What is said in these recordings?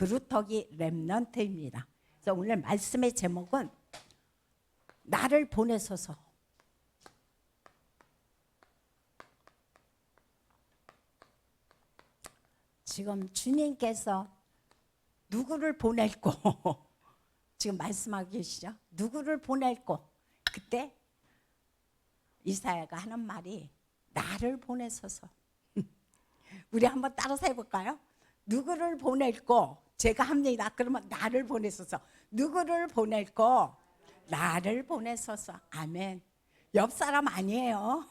그루터기 렘넌트입니다. 그래서 오늘 말씀의 제목은 나를 보내소서. 지금 주님께서 누구를 보낼고 지금 말씀하고 계시죠? 누구를 보낼고 그때 이사야가 하는 말이 나를 보내소서. 우리 한번 따라서 해볼까요? 누구를 보낼고 제가 합니다. 그러면 나를 보내소서. 누구를 보낼고 나를 보내소서. 아멘. 옆 사람 아니에요.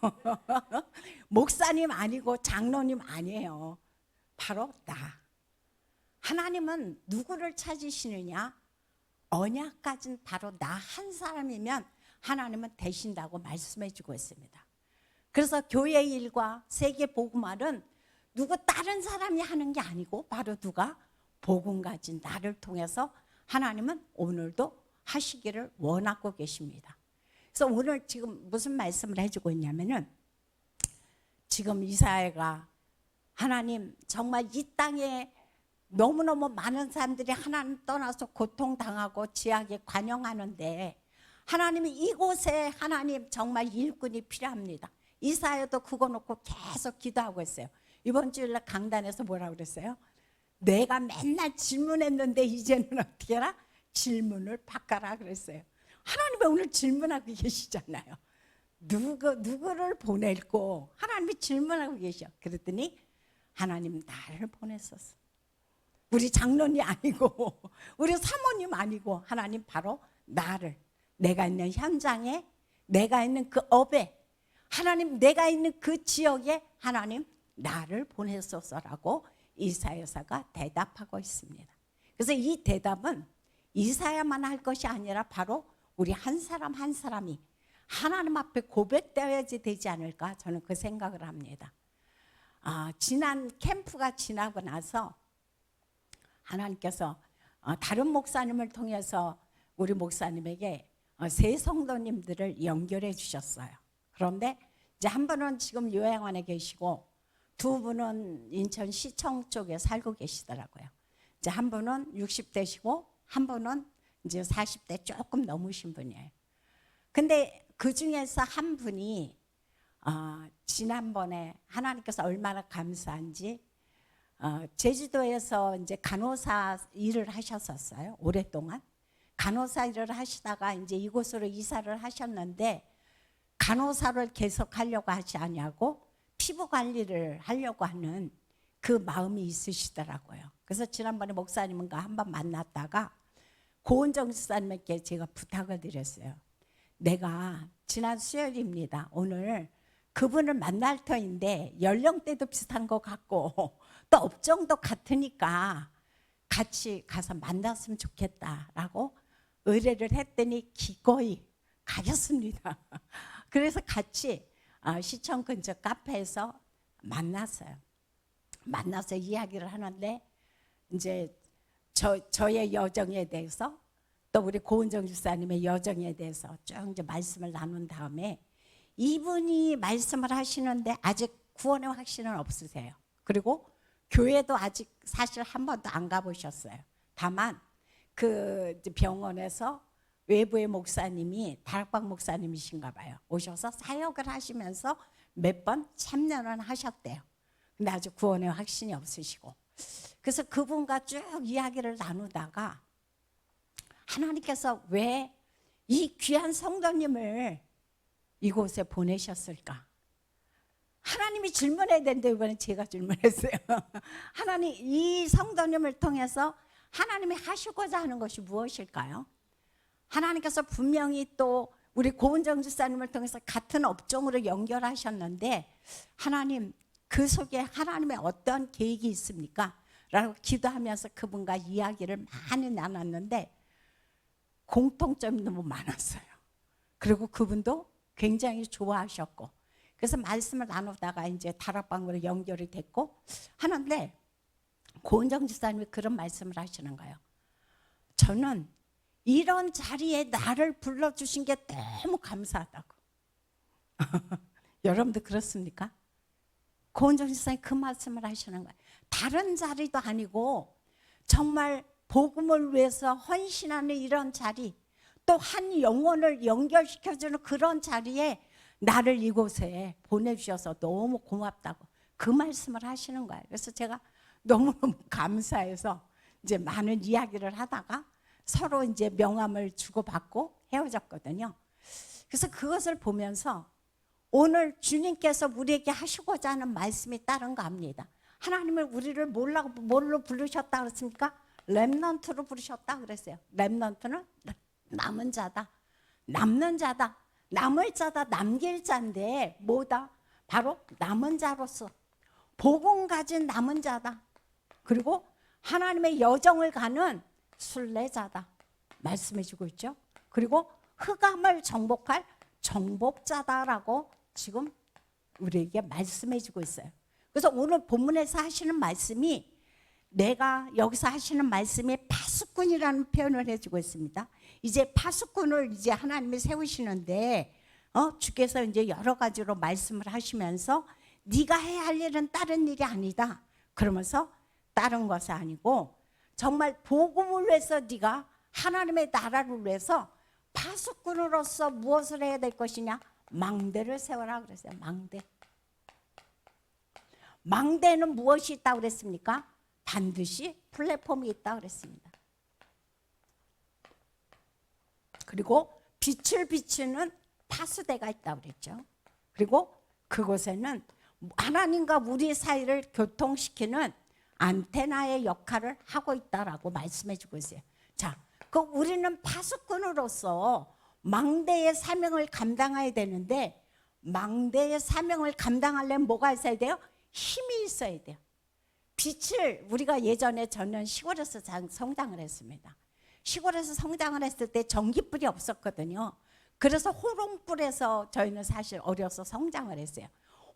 목사님 아니고 장로님 아니에요. 바로 나. 하나님은 누구를 찾으시느냐? 언약 가진 바로 나 한 사람이면 하나님은 되신다고 말씀해 주고 있습니다. 그래서 교회 일과 세계 복음화는 누구 다른 사람이 하는 게 아니고 바로 누가 복음 가진 나를 통해서 하나님은 오늘도 하시기를 원하고 계십니다. 그래서 오늘 지금 무슨 말씀을 해주고 있냐면은 지금 이사야가 하나님 정말 이 땅에 너무너무 많은 사람들이 하나님 떠나서 고통당하고 지하게 관영하는데 하나님이 이곳에 하나님 정말 일꾼이 필요합니다. 이사야도 그거 놓고 계속 기도하고 있어요. 이번 주일날 강단에서 뭐라고 그랬어요? 내가 맨날 질문했는데 이제는 어떻게 해라? 질문을 바꿔라 그랬어요. 하나님이 오늘 질문하고 계시잖아요. 누구를 보낼고 하나님이 질문하고 계셔. 그랬더니 하나님 나를 보냈었어. 우리 장로님 아니고 우리 사모님 아니고 하나님 바로 나를, 내가 있는 현장에, 내가 있는 그 업에, 하나님 내가 있는 그 지역에 하나님 나를 보내소서라고 이사야서가 대답하고 있습니다. 그래서 이 대답은 이사야만 할 것이 아니라 바로 우리 한 사람 한 사람이 하나님 앞에 고백되어야지 되지 않을까, 저는 그 생각을 합니다. 지난 캠프가 지나고 나서 하나님께서 다른 목사님을 통해서 우리 목사님에게 세 성도님들을 연결해 주셨어요. 그런데 이제 한 분은 지금 요양원에 계시고 두 분은 인천시청 쪽에 살고 계시더라고요. 이제 한 분은 60대시고 한 분은 이제 40대 조금 넘으신 분이에요. 근데 그 중에서 한 분이 지난번에 하나님께서 얼마나 감사한지 제주도에서 이제 간호사 일을 하셨었어요. 오랫동안 간호사 일을 하시다가 이제 이곳으로 이사를 하셨는데 간호사를 계속 하려고 하지 아니하고 피부 관리를 하려고 하는 그 마음이 있으시더라고요. 그래서 지난번에 목사님과 한번 만났다가 고은정 집사님께 제가 부탁을 드렸어요. 내가 지난 수요일입니다. 오늘 그분을 만날 터인데 연령대도 비슷한 것 같고 또 업종도 같으니까 같이 가서 만났으면 좋겠다라고 의뢰를 했더니 기꺼이 가겠습니다. 그래서 같이 시청 근처 카페에서 만났어요. 만나서 이야기를 하는데 이제 저의 여정에 대해서 또 우리 고은정 집사님의 여정에 대해서 쭉 이제 말씀을 나눈 다음에 이분이 말씀을 하시는데 아직 구원의 확신은 없으세요. 그리고 교회도 아직 사실 한 번도 안 가보셨어요. 다만 그 병원에서 외부의 목사님이 다락방 목사님이신가 봐요. 오셔서 사역을 하시면서 몇 번 참여는 하셨대요. 근데 아직 구원의 확신이 없으시고. 그래서 그분과 쭉 이야기를 나누다가 하나님께서 왜 이 귀한 성도님을 이곳에 보내셨을까? 하나님이 질문해야 되는데 이번에 제가 질문했어요. 하나님, 이 성도님을 통해서 하나님이 하시고자 하는 것이 무엇일까요? 하나님께서 분명히 또 우리 고은정 집사님을 통해서 같은 업종으로 연결하셨는데 하나님, 그 속에 하나님의 어떤 계획이 있습니까? 라고 기도하면서 그분과 이야기를 많이 나눴는데 공통점이 너무 많았어요. 그리고 그분도 굉장히 좋아하셨고, 그래서 말씀을 나누다가 이제 다락방으로 연결이 됐고 하는데 고은정 집사님이 그런 말씀을 하시는 거예요. 저는 이런 자리에 나를 불러주신 게 너무 감사하다고. 여러분도 그렇습니까? 고은정 집사님이 그 말씀을 하시는 거예요. 다른 자리도 아니고 정말 복음을 위해서 헌신하는 이런 자리, 또 한 영혼을 연결시켜주는 그런 자리에 나를 이곳에 보내주셔서 너무 고맙다고 그 말씀을 하시는 거예요. 그래서 제가 너무너무 감사해서 이제 많은 이야기를 하다가 서로 이제 명함을 주고받고 헤어졌거든요. 그래서 그것을 보면서 오늘 주님께서 우리에게 하시고자 하는 말씀이 다른가 합니다. 하나님은 우리를 뭘로 부르셨다 그랬습니까? 렘넌트로 부르셨다 그랬어요. 렘넌트는 남은 자다. 남는 자다. 남을 자다. 남길 자인데 뭐다? 바로 남은 자로서 복음 가진 남은 자다. 그리고 하나님의 여정을 가는 순례자다. 말씀해 주고 있죠. 그리고 흑암을 정복할 정복자다라고 지금 우리에게 말씀해 주고 있어요. 그래서 오늘 본문에서 하시는 말씀이, 내가 여기서 하시는 말씀이 파수꾼이라는 표현을 해주고 있습니다. 이제 파수꾼을 이제 하나님이 세우시는데 주께서 이제 여러 가지로 말씀을 하시면서 네가 해야 할 일은 다른 일이 아니다. 그러면서 다른 것이 아니고 정말 복음을 위해서 네가 하나님의 나라를 위해서 파수꾼으로서 무엇을 해야 될 것이냐? 망대를 세워라 그랬어요. 망대. 망대는 무엇이 있다고 그랬습니까? 반드시 플랫폼이 있다고 그랬습니다. 그리고 빛을 비추는 파수대가 있다고 그랬죠. 그리고 그곳에는 하나님과 우리 사이를 교통시키는 안테나의 역할을 하고 있다라고 말씀해 주고 있어요. 자, 우리는 파수꾼으로서 망대의 사명을 감당해야 되는데, 망대의 사명을 감당하려면 뭐가 있어야 돼요? 힘이 있어야 돼요. 빛을, 우리가 예전에 저는 시골에서 성장을 했습니다. 시골에서 성장을 했을 때 전기불이 없었거든요. 그래서 호롱불에서 저희는 사실 어려서 성장을 했어요.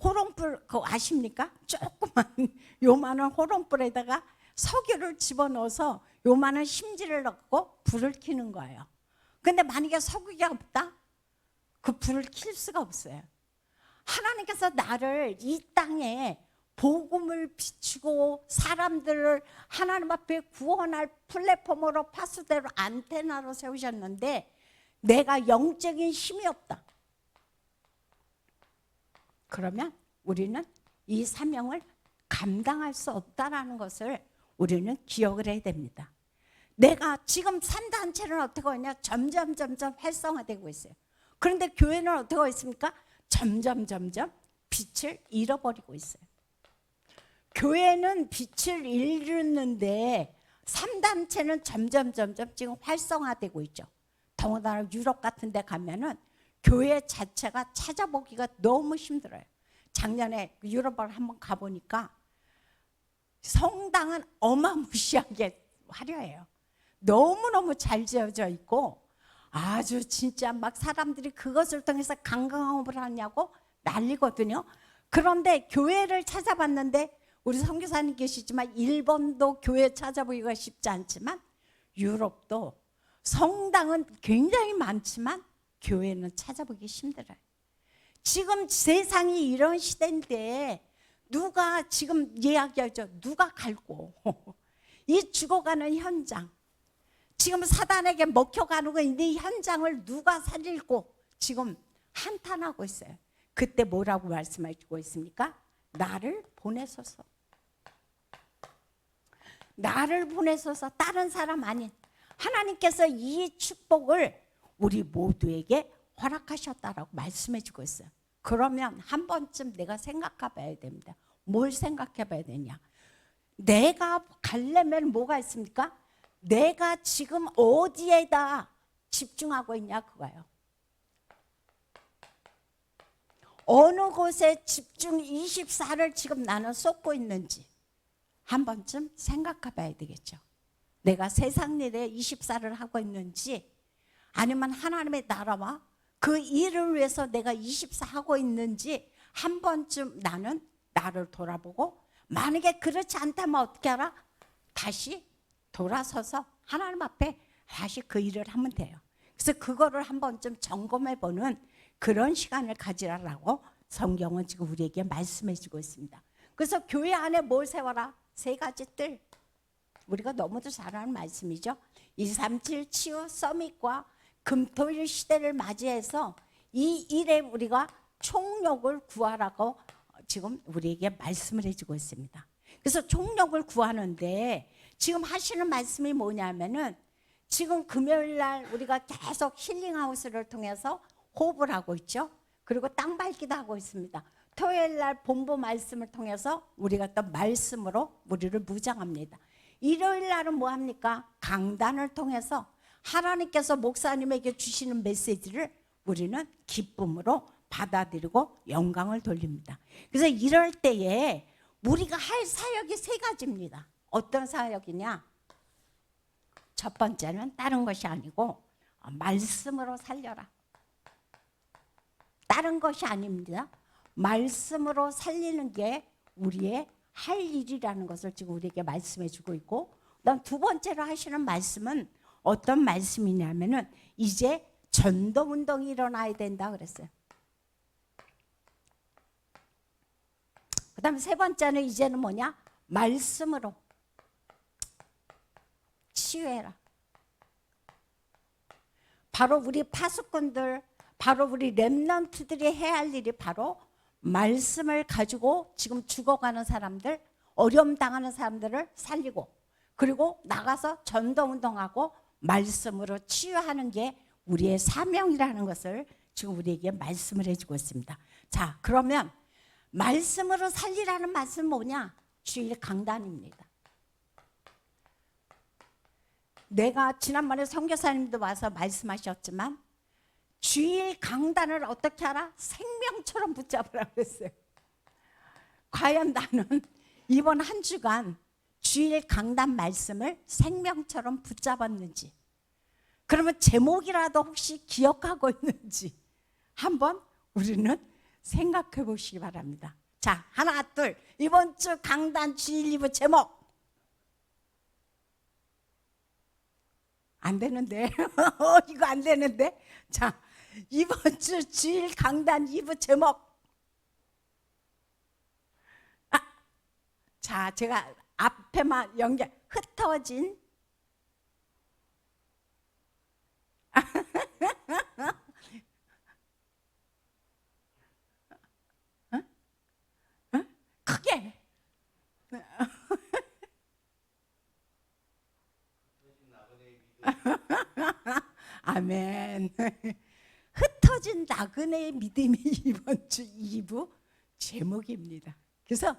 호롱불 그거 아십니까? 조그만 요만한 호롱불에다가 석유를 집어넣어서 요만한 심지를 넣고 불을 켜는 거예요. 근데 만약에 석유가 없다? 그 불을 켤 수가 없어요. 하나님께서 나를 이 땅에 복음을 비추고 사람들을 하나님 앞에 구원할 플랫폼으로 파수대로 안테나로 세우셨는데 내가 영적인 힘이 없다. 그러면 우리는 이 사명을 감당할 수 없다라는 것을 우리는 기억을 해야 됩니다. 내가 지금 산단체는 어떻게 하냐? 점점 활성화되고 있어요. 그런데 교회는 어떻게 하고 있습니까? 점점 빛을 잃어버리고 있어요. 교회는 빛을 잃는데 3단체는 점점 지금 활성화되고 있죠. 더군다나 유럽 같은 데 가면은 교회 자체가 찾아보기가 너무 힘들어요. 작년에 유럽을 한번 가보니까 성당은 어마무시하게 화려해요. 너무너무 잘 지어져 있고 아주 진짜 막 사람들이 그것을 통해서 관광업을 하냐고 난리거든요. 그런데 교회를 찾아봤는데 우리 선교사님 계시지만 일본도 교회 찾아보기가 쉽지 않지만 유럽도 성당은 굉장히 많지만 교회는 찾아보기 힘들어요. 지금 세상이 이런 시대인데 누가 지금 이야기하죠. 누가 갈고 이 죽어가는 현장, 지금 사단에게 먹혀가는 이 현장을 누가 살리고 지금 한탄하고 있어요. 그때 뭐라고 말씀하시고 있습니까? 나를 보내소서. 나를 보내소서. 다른 사람 아닌 하나님께서 이 축복을 우리 모두에게 허락하셨다라고 말씀해 주고 있어요. 그러면 한 번쯤 내가 생각해 봐야 됩니다. 뭘 생각해 봐야 되냐? 내가 가려면 뭐가 있습니까? 내가 지금 어디에다 집중하고 있냐 그거예요. 어느 곳에 집중 24를 지금 나는 쏟고 있는지 한 번쯤 생각해 봐야 되겠죠. 내가 세상 일에 24를 하고 있는지 아니면 하나님의 나라와 그 일을 위해서 내가 24 하고 있는지 한 번쯤 나는 나를 돌아보고, 만약에 그렇지 않다면 어떻게 하라? 다시 돌아서서 하나님 앞에 다시 그 일을 하면 돼요. 그래서 그거를 한 번쯤 점검해 보는 그런 시간을 가지라고 성경은 지금 우리에게 말씀해 주고 있습니다. 그래서 교회 안에 뭘 세워라? 세 가지 뜰. 우리가 너무도 잘 아는 말씀이죠. 237 치유 서밋과 금토일 시대를 맞이해서 이 일에 우리가 총력을 구하라고 지금 우리에게 말씀을 해주고 있습니다. 그래서 총력을 구하는데 지금 하시는 말씀이 뭐냐면은 지금 금요일 날 우리가 계속 힐링하우스를 통해서 호흡을 하고 있죠. 그리고 땅 밟기도 하고 있습니다. 토요일 날 본부 말씀을 통해서 우리가 또 말씀으로 우리를 무장합니다. 일요일 날은 뭐 합니까? 강단을 통해서 하나님께서 목사님에게 주시는 메시지를 우리는 기쁨으로 받아들이고 영광을 돌립니다. 그래서 이럴 때에 우리가 할 사역이 세 가지입니다. 어떤 사역이냐? 첫 번째는 다른 것이 아니고 말씀으로 살려라. 다른 것이 아닙니다. 말씀으로 살리는 게 우리의 할 일이라는 것을 지금 우리에게 말씀해 주고 있고, 그다음 두 번째로 하시는 말씀은 어떤 말씀이냐면은 이제 전도 운동이 일어나야 된다 그랬어요. 그다음 세 번째는 이제는 뭐냐? 말씀으로 치유해라. 바로 우리 파수꾼들, 바로 우리 렘넌트들이 해야 할 일이 바로 말씀을 가지고 지금 죽어가는 사람들, 어려움 당하는 사람들을 살리고, 그리고 나가서 전도운동하고 말씀으로 치유하는 게 우리의 사명이라는 것을 지금 우리에게 말씀을 해주고 있습니다. 자, 그러면 말씀으로 살리라는 말씀은 뭐냐? 주일 강단입니다. 내가 지난번에 선교사님도 와서 말씀하셨지만 주일 강단을 어떻게 하라? 생명처럼 붙잡으라고 했어요. 과연 나는 이번 한 주간 주일 강단 말씀을 생명처럼 붙잡았는지, 그러면 제목이라도 혹시 기억하고 있는지 한번 우리는 생각해 보시기 바랍니다. 자, 하나, 둘. 이번 주 강단 주일 리브 제목. 안 되는데. 이거 안 되는데. 자, 이번 주 주일 강단 2부 제목. 자, 제가 앞에만 연결. 흩어진 크게. 아멘. 흩어진 나그네의 믿음이 이번 주 2부 제목입니다. 그래서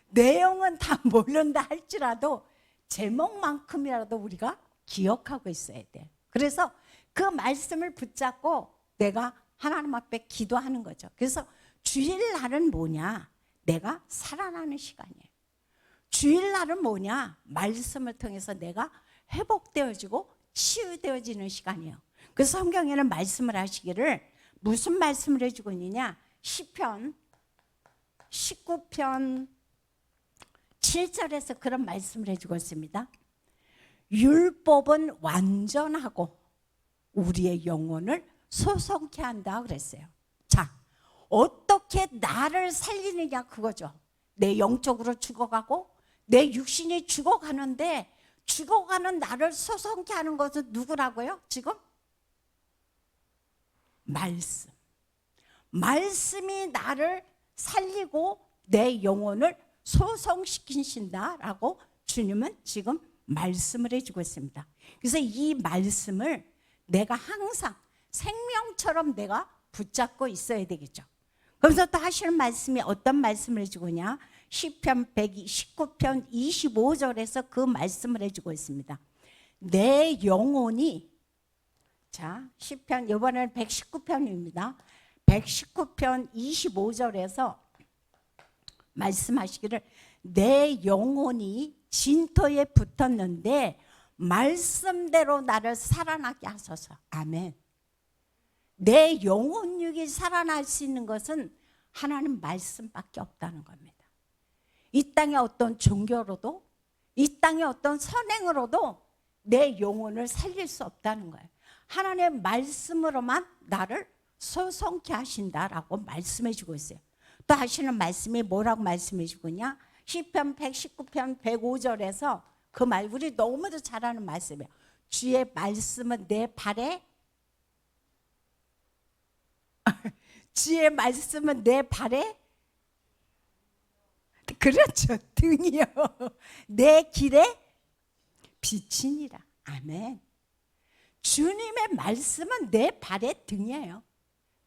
내용은 다 모른다 할지라도 제목만큼이라도 우리가 기억하고 있어야 돼. 그래서 그 말씀을 붙잡고 내가 하나님 앞에 기도하는 거죠. 그래서 주일날은 뭐냐? 내가 살아나는 시간이에요. 주일날은 뭐냐? 말씀을 통해서 내가 회복되어지고 치유되어지는 시간이에요. 그래서 성경에는 말씀을 하시기를 무슨 말씀을 해주고 있느냐? 시편 19편 7절에서 그런 말씀을 해주고 있습니다. 율법은 완전하고 우리의 영혼을 소성케 한다 그랬어요. 자, 어떻게 나를 살리느냐 그거죠. 내 영적으로 죽어가고 내 육신이 죽어가는데 죽어가는 나를 소성케 하는 것은 누구라고요? 지금? 말씀. 말씀이 나를 살리고 내 영혼을 소성시키신다라고 주님은 지금 말씀을 해주고 있습니다. 그래서 이 말씀을 내가 항상 생명처럼 내가 붙잡고 있어야 되겠죠. 그래서 또 하시는 말씀이 어떤 말씀을 해주고 있냐? 시편 19편 25절에서 그 말씀을 해주고 있습니다. 내 영혼이, 자, 시편 이번에는 119편입니다. 119편 25절에서 말씀하시기를 내 영혼이 진토에 붙었는데 말씀대로 나를 살아나게 하소서. 아멘. 내 영혼육이 살아날 수 있는 것은 하나님 말씀밖에 없다는 겁니다. 이 땅의 어떤 종교로도 이 땅의 어떤 선행으로도 내 영혼을 살릴 수 없다는 거예요. 하나님의 말씀으로만 나를 소성케 하신다라고 말씀해 주고 있어요. 또 하시는 말씀이 뭐라고 말씀해 주고 있냐? 시편 119편 105절에서 그 말 우리 너무도 잘 아는 말씀이에요. 주의 말씀은 내 발에 주의 말씀은 내 발에 그렇죠. 등이요. 내 길에 빛이니라. 아멘. 주님의 말씀은 내 발의 등이에요.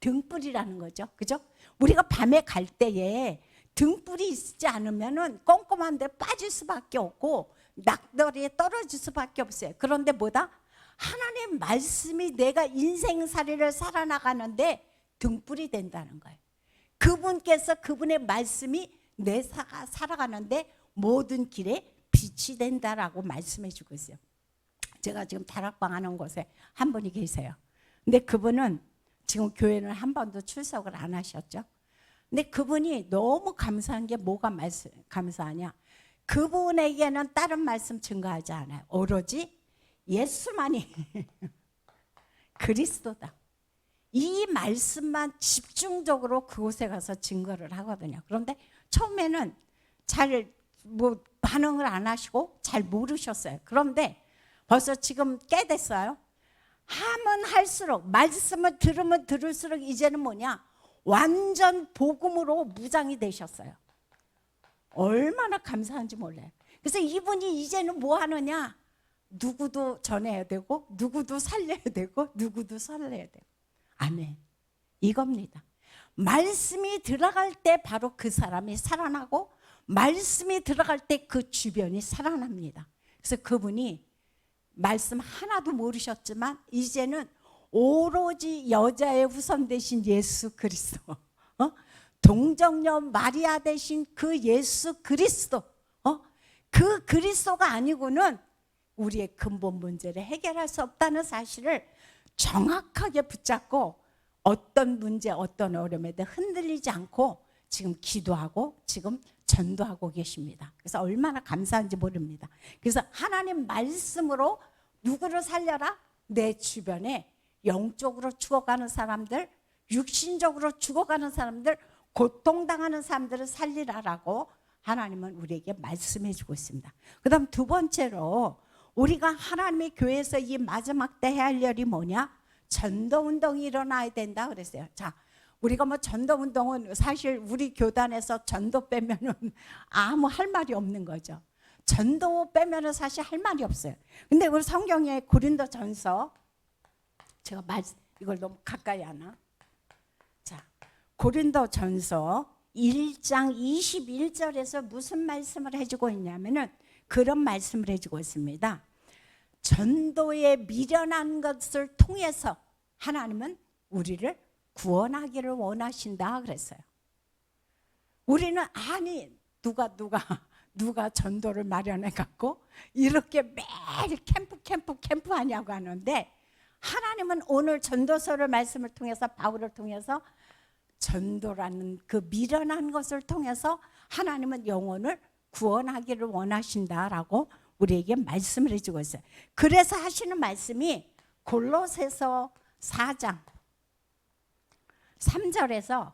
등불이라는 거죠. 그죠? 우리가 밤에 갈 때에 등불이 있지 않으면은 꼼꼼한 데 빠질 수밖에 없고 낙더리에 떨어질 수밖에 없어요. 그런데 뭐다? 하나님 말씀이 내가 인생살이를 살아나가는데 등불이 된다는 거예요. 그분께서 그분의 말씀이 내 살아가는데 모든 길에 빛이 된다라고 말씀해 주고 있어요. 제가 지금 다락방 하는 곳에 한 분이 계세요. 근데 그분은 지금 교회는 한 번도 출석을 안 하셨죠. 근데 그분이 너무 감사한 게 뭐가 감사하냐? 그분에게는 다른 말씀 증거하지 않아요. 오로지 예수만이 그리스도다. 이 말씀만 집중적으로 그곳에 가서 증거를 하거든요. 그런데 처음에는 잘 반응을 안 하시고 잘 모르셨어요. 그런데 벌써 지금 꽤 됐어요. 하면 할수록 말씀을 들으면 들을수록 이제는 뭐냐? 완전 복음으로 무장이 되셨어요. 얼마나 감사한지 몰라요. 그래서 이분이 이제는 뭐 하느냐? 누구도 전해야 되고 누구도 살려야 되고 누구도 살려야 되고. 아멘. 이겁니다. 말씀이 들어갈 때 바로 그 사람이 살아나고 말씀이 들어갈 때 그 주변이 살아납니다. 그래서 그분이 말씀 하나도 모르셨지만 이제는 오로지 여자의 후손 되신 예수 그리스도, 동정녀 마리아 되신 그 예수 그리스도, 그 그리스도가 아니고는 우리의 근본 문제를 해결할 수 없다는 사실을 정확하게 붙잡고 어떤 문제, 어떤 어려움에도 흔들리지 않고 지금 기도하고 지금 전도하고 계십니다. 그래서 얼마나 감사한지 모릅니다. 그래서 하나님 말씀으로 누구를 살려라? 내 주변에 영적으로 죽어가는 사람들, 육신적으로 죽어가는 사람들, 고통당하는 사람들을 살리라라고 하나님은 우리에게 말씀해 주고 있습니다. 그 다음 두 번째로 우리가 하나님의 교회에서 이 마지막 때 해야 할 일이 뭐냐? 전도운동이 일어나야 된다 그랬어요. 자, 우리가 뭐 전도운동은 사실 우리 교단에서 전도 빼면은 아무 할 말이 없는 거죠. 전도 빼면은 사실 할 말이 없어요. 근데 우리 성경에 고린도전서, 제가 이걸 너무 가까이 하나? 자, 고린도전서 1장 21절에서 무슨 말씀을 해주고 있냐면은 그런 말씀을 해주고 있습니다. 전도에 미련한 것을 통해서 하나님은 우리를 구원하기를 원하신다 그랬어요. 우리는 아니 누가 전도를 마련해 갖고 이렇게 매일 캠프 하냐고 하는데 하나님은 오늘 전도서를 말씀을 통해서 바울을 통해서 전도라는 그 미련한 것을 통해서 하나님은 영혼을 구원하기를 원하신다라고 우리에게 말씀을 해주고 있어요. 그래서 하시는 말씀이 골로새서 4장 3절에서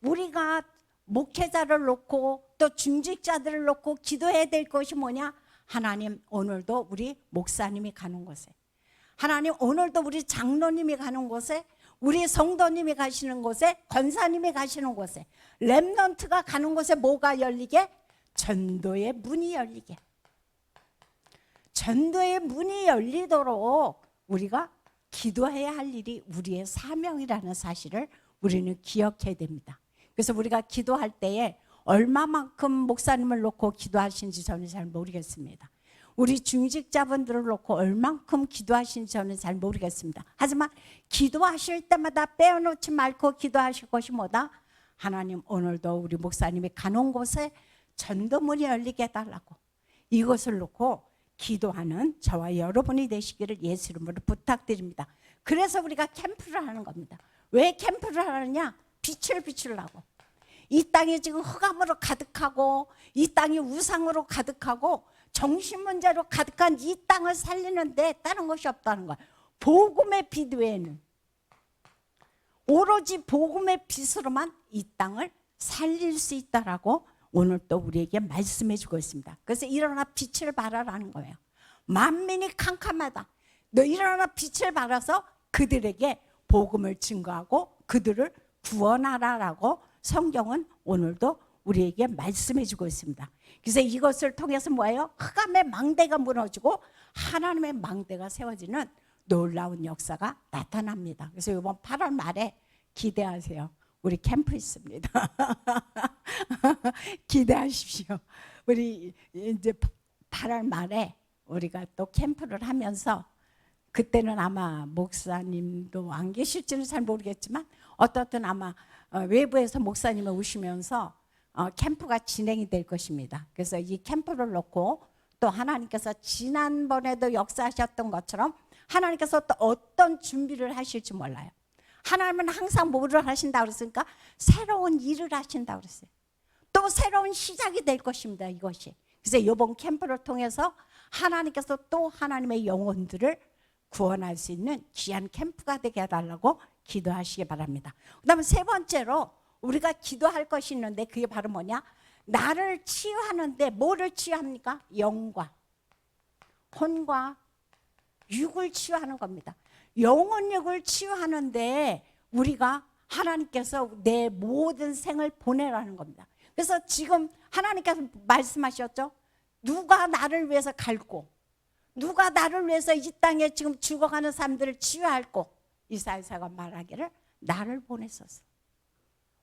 우리가 목회자를 놓고 또 중직자들을 놓고 기도해야 될 것이 뭐냐? 하나님 오늘도 우리 목사님이 가는 곳에, 하나님 오늘도 우리 장로님이 가는 곳에, 우리 성도님이 가시는 곳에, 권사님이 가시는 곳에, 렘넌트가 가는 곳에 뭐가 열리게? 전도의 문이 열리게. 전도의 문이 열리도록 우리가 기도해야 할 일이 우리의 사명이라는 사실을 우리는 기억해야 됩니다. 그래서 우리가 기도할 때에 얼마만큼 목사님을 놓고 기도하신지 저는 잘 모르겠습니다. 우리 중직자분들을 놓고 얼만큼 기도하신지 저는 잘 모르겠습니다. 하지만 기도하실 때마다 빼어놓지 말고 기도하실 것이 뭐다? 하나님 오늘도 우리 목사님이 가는 곳에 전도문이 열리게 해달라고, 이것을 놓고 기도하는 저와 여러분이 되시기를 예수 이름으로 부탁드립니다. 그래서 우리가 캠프를 하는 겁니다. 왜 캠프를 하느냐? 빛을 비추려고. 이 땅이 지금 흑암으로 가득하고 이 땅이 우상으로 가득하고 정신 문제로 가득한 이 땅을 살리는데 다른 것이 없다는 거야. 복음의 빛 외에는, 오로지 복음의 빛으로만 이 땅을 살릴 수 있다라고 오늘 또 우리에게 말씀해 주고 있습니다. 그래서 일어나 빛을 발하라는 거예요. 만민이 캄캄하다. 너 일어나 빛을 발하서 그들에게 복음을 증거하고 그들을 구원하라라고 성경은 오늘도 우리에게 말씀해 주고 있습니다. 그래서 이것을 통해서 뭐예요? 흑암의 망대가 무너지고 하나님의 망대가 세워지는 놀라운 역사가 나타납니다. 그래서 이번 8월 말에 기대하세요. 우리 캠프 있습니다. 기대하십시오. 우리 이제 8월 말에 우리가 또 캠프를 하면서 그때는 아마 목사님도 안 계실지는 잘 모르겠지만 어떻든 아마 외부에서 목사님이 오시면서 캠프가 진행이 될 것입니다. 그래서 이 캠프를 놓고 또 하나님께서 지난번에도 역사하셨던 것처럼 하나님께서 또 어떤 준비를 하실지 몰라요. 하나님은 항상 뭐를 하신다고 그랬으니까 새로운 일을 하신다고 그랬어요. 또 새로운 시작이 될 것입니다. 이것이. 그래서 이번 캠프를 통해서 하나님께서 또 하나님의 영혼들을 구원할 수 있는 귀한 캠프가 되게 해달라고 기도하시기 바랍니다. 그 다음에 세 번째로 우리가 기도할 것이 있는데 그게 바로 뭐냐? 나를 치유하는데 뭐를 치유합니까? 영과 혼과 육을 치유하는 겁니다. 영혼 육을 치유하는데 우리가 하나님께서 내 모든 생을 보내라는 겁니다. 그래서 지금 하나님께서 말씀하셨죠. 누가 나를 위해서 갈고 누가 나를 위해서 이 땅에 지금 죽어가는 사람들을 치유할고 이사야가 말하기를 나를 보냈었어.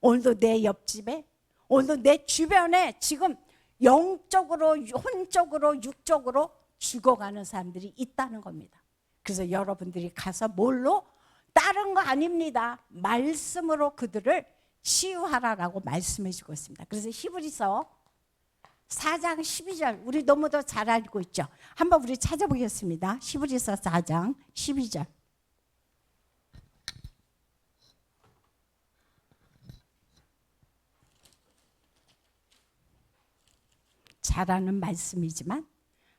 오늘도 내 옆집에 오늘도 내 주변에 지금 영적으로 혼적으로 육적으로 죽어가는 사람들이 있다는 겁니다. 그래서 여러분들이 가서 뭘로? 다른 거 아닙니다. 말씀으로 그들을 치유하라라고 말씀해 주고 있습니다. 그래서 히브리서 4장 12절 우리 너무도 잘 알고 있죠. 한번 우리 찾아보겠습니다. 히브리서 4장 12절. 잘 아는 말씀이지만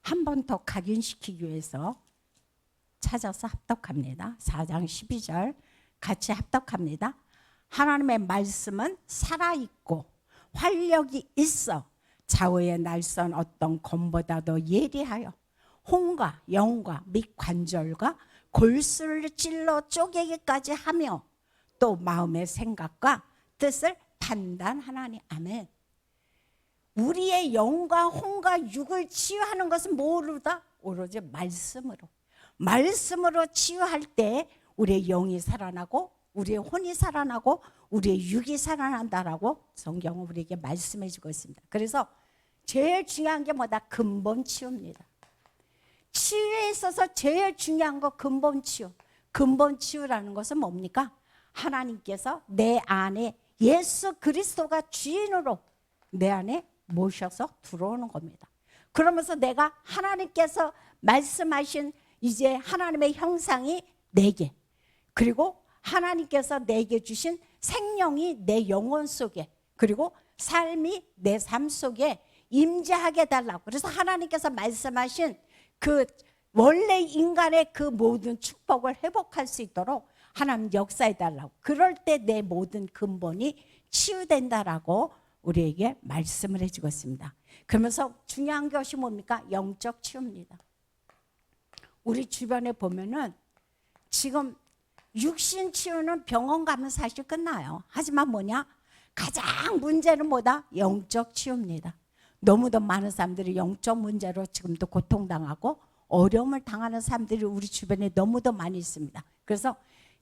한 번 더 각인시키기 위해서 찾아서 합독합니다. 4장 12절 같이 합독합니다. 하나님의 말씀은 살아있고 활력이 있어 좌우의 날선 어떤 검보다도 예리하여 혼과 영과 및 관절과 골수를 찔러 쪼개기까지 하며 또 마음의 생각과 뜻을 판단하나니. 아멘. 우리의 영과 혼과 육을 치유하는 것은 뭐로다? 오로지 말씀으로. 말씀으로 치유할 때 우리의 영이 살아나고 우리의 혼이 살아나고 우리의 육이 살아난다라고 성경은 우리에게 말씀해 주고 있습니다. 그래서 제일 중요한 게 뭐다? 근본 치유입니다. 치유에 있어서 제일 중요한 거 근본 치유. 근본 치유라는 것은 뭡니까? 하나님께서 내 안에 예수 그리스도가 주인으로 내 안에 모셔서 들어오는 겁니다. 그러면서 내가 하나님께서 말씀하신 이제 하나님의 형상이 내게, 그리고 하나님께서 내게 주신 생명이 내 영혼 속에, 그리고 삶이 내 삶 속에 임재하게 달라고. 그래서 하나님께서 말씀하신 그 원래 인간의 그 모든 축복을 회복할 수 있도록 하나님 역사해 달라고. 그럴 때 내 모든 근본이 치유된다라고 우리에게 말씀을 해주고 있습니다. 그러면서 중요한 것이 뭡니까? 영적 치유입니다. 우리 주변에 보면은 지금 육신 치유는 병원 가면 사실 끝나요. 하지만 뭐냐? 가장 문제는 뭐다? 영적 치유입니다. 너무도 많은 사람들이 영적 문제로 지금도 고통당하고 어려움을 당하는 사람들이 우리 주변에 너무도 많이 있습니다. 그래서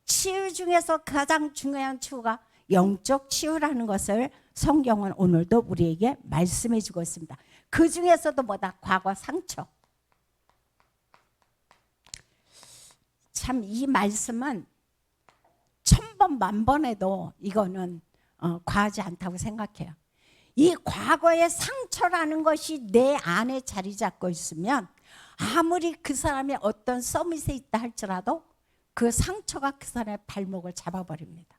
치유 중에서 가장 중요한 치유가 영적 치유라는 것을 성경은 오늘도 우리에게 말씀해 주고 있습니다. 그 중에서도 뭐다? 과거 상처. 참 이 말씀은 1000번 만번 해도 이거는 과하지 않다고 생각해요. 이 과거의 상처라는 것이 내 안에 자리 잡고 있으면 아무리 그 사람이 어떤 서밋에 있다 할지라도 그 상처가 그 사람의 발목을 잡아버립니다.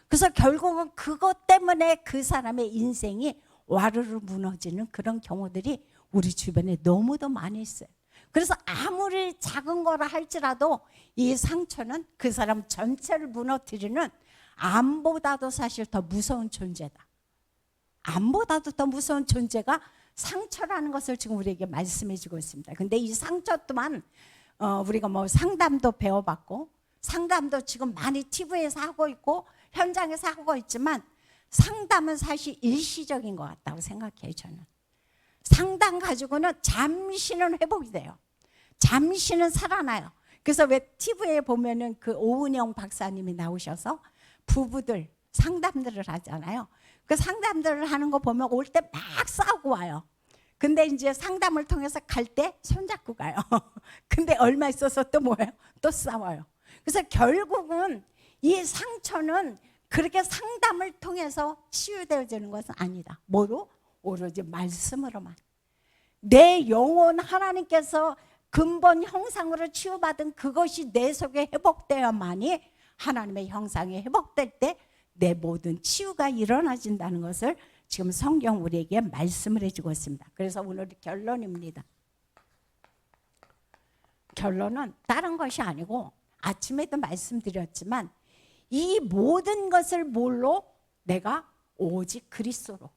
그래서 결국은 그것 때문에 그 사람의 인생이 와르르 무너지는 그런 경우들이 우리 주변에 너무도 많이 있어요. 그래서 아무리 작은 거라 할지라도 이 상처는 그 사람 전체를 무너뜨리는 암보다도 사실 더 무서운 존재다. 암보다도 더 무서운 존재가 상처라는 것을 지금 우리에게 말씀해 주고 있습니다. 근데 이 상처 또한 우리가 뭐 상담도 배워봤고 상담도 지금 많이 TV에서 하고 있고 현장에서 하고 있지만 상담은 사실 일시적인 것 같다고 생각해요. 저는 상담 가지고는 잠시는 회복이 돼요. 잠시는 살아나요. 그래서 왜 TV에 보면은 그 오은영 박사님이 나오셔서 부부들 상담들을 하잖아요. 그 상담들을 하는 거 보면 올 때 막 싸우고 와요. 근데 이제 상담을 통해서 갈 때 손잡고 가요. 근데 얼마 있어서 또 뭐예요? 또 싸워요. 그래서 결국은 이 상처는 그렇게 상담을 통해서 치유되어지는 것은 아니다. 뭐로? 오로지 말씀으로만. 내 영혼 하나님께서 근본 형상으로 치유받은 그것이 내 속에 회복되어야만이 하나님의 형상이 회복될 때 내 모든 치유가 일어나진다는 것을 지금 성경 우리에게 말씀을 해주고 있습니다. 그래서 오늘 결론입니다. 결론은 다른 것이 아니고 아침에도 말씀드렸지만 이 모든 것을 뭘로? 내가 오직 그리스도로.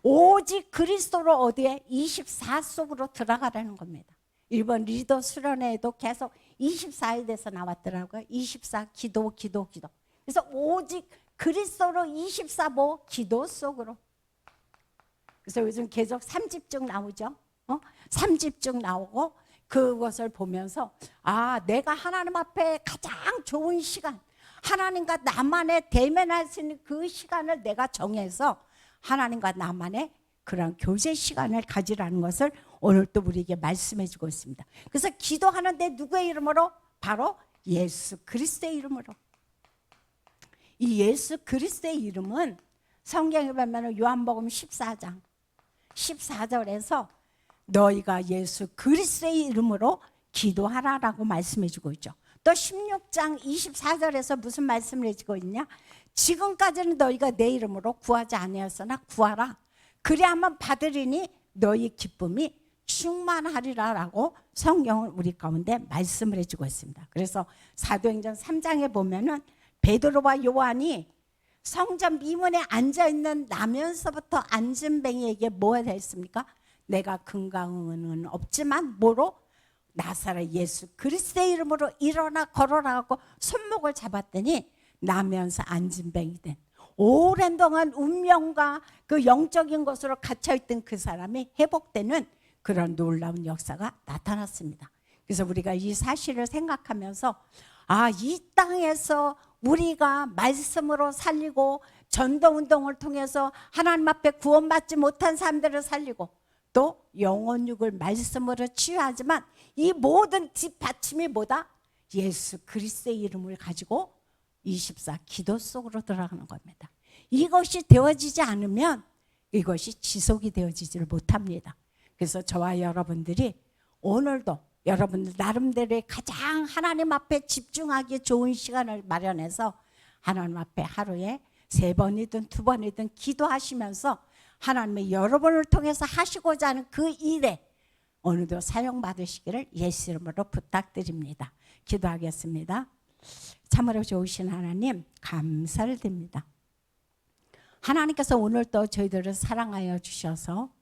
오직 그리스도로 어디에? 24 속으로 들어가라는 겁니다. 일본 리더 수련회에도 계속 24에 대해서 나왔더라고요. 24 기도. 그래서 오직 그리스도로 24 뭐? 기도 속으로. 그래서 요즘 계속 3집중 나오죠. 3집중 나오고 그것을 보면서 내가 하나님 앞에 가장 좋은 시간, 하나님과 나만의 대면할 수 있는 그 시간을 내가 정해서 하나님과 나만의 그런 교제 시간을 가지라는 것을 오늘 또 우리에게 말씀해 주고 있습니다. 그래서 기도하는데 누구의 이름으로? 바로 예수 그리스도의 이름으로. 이 예수 그리스도의 이름은 성경에 보면 요한복음 14장 14절에서 너희가 예수 그리스도의 이름으로 기도하라라고 말씀해 주고 있죠. 또 16장 24절에서 무슨 말씀을 해주고 있냐? 지금까지는 너희가 내 이름으로 구하지 아니하였으나 구하라. 그리하면 받으리니 너희 기쁨이 충만하리라라고 성경은 우리 가운데 말씀을 해주고 있습니다. 그래서 사도행전 3장에 보면은 베드로와 요한이 성전 미문에 앉아있는 나면서부터 안진뱅이에게 뭐가 했습니까? 내가 건강은 없지만 뭐로? 나사렛 예수 그리스도의 이름으로 일어나 걸어라 하고 손목을 잡았더니 나면서 안진뱅이 된 오랜 동안 운명과 그 영적인 것으로 갇혀있던 그 사람이 회복되는 그런 놀라운 역사가 나타났습니다. 그래서 우리가 이 사실을 생각하면서 이 땅에서 우리가 말씀으로 살리고 전도운동을 통해서 하나님 앞에 구원받지 못한 사람들을 살리고 또 영혼육을 말씀으로 치유하지만 이 모든 뒷받침이 뭐다? 예수 그리스도의 이름을 가지고 24 기도 속으로 들어가는 겁니다. 이것이 되어지지 않으면 이것이 지속이 되어지지를 못합니다. 그래서 저와 여러분들이 오늘도 여러분들 나름대로의 가장 하나님 앞에 집중하기 좋은 시간을 마련해서 하나님 앞에 하루에 3번이든 2번이든 기도하시면서 하나님의 여러분을 통해서 하시고자 하는 그 일에 오늘도 사용받으시기를 예수 이름으로 부탁드립니다. 기도하겠습니다. 참으로 좋으신 하나님 감사를 드립니다. 하나님께서 오늘도 저희들을 사랑하여 주셔서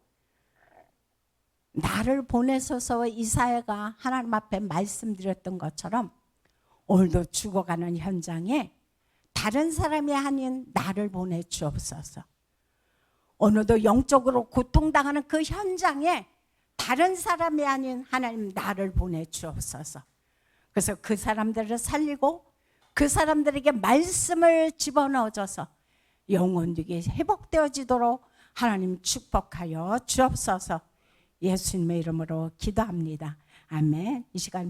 나를 보내소서 이사야가 하나님 앞에 말씀드렸던 것처럼 오늘도 죽어가는 현장에 다른 사람이 아닌 나를 보내주옵소서. 오늘도 영적으로 고통당하는 그 현장에 다른 사람이 아닌 하나님 나를 보내주옵소서. 그래서 그 사람들을 살리고 그 사람들에게 말씀을 집어넣어줘서 영혼들이 회복되어지도록 하나님 축복하여 주옵소서. 예수님의 이름으로 기도합니다. 아멘. 이 시간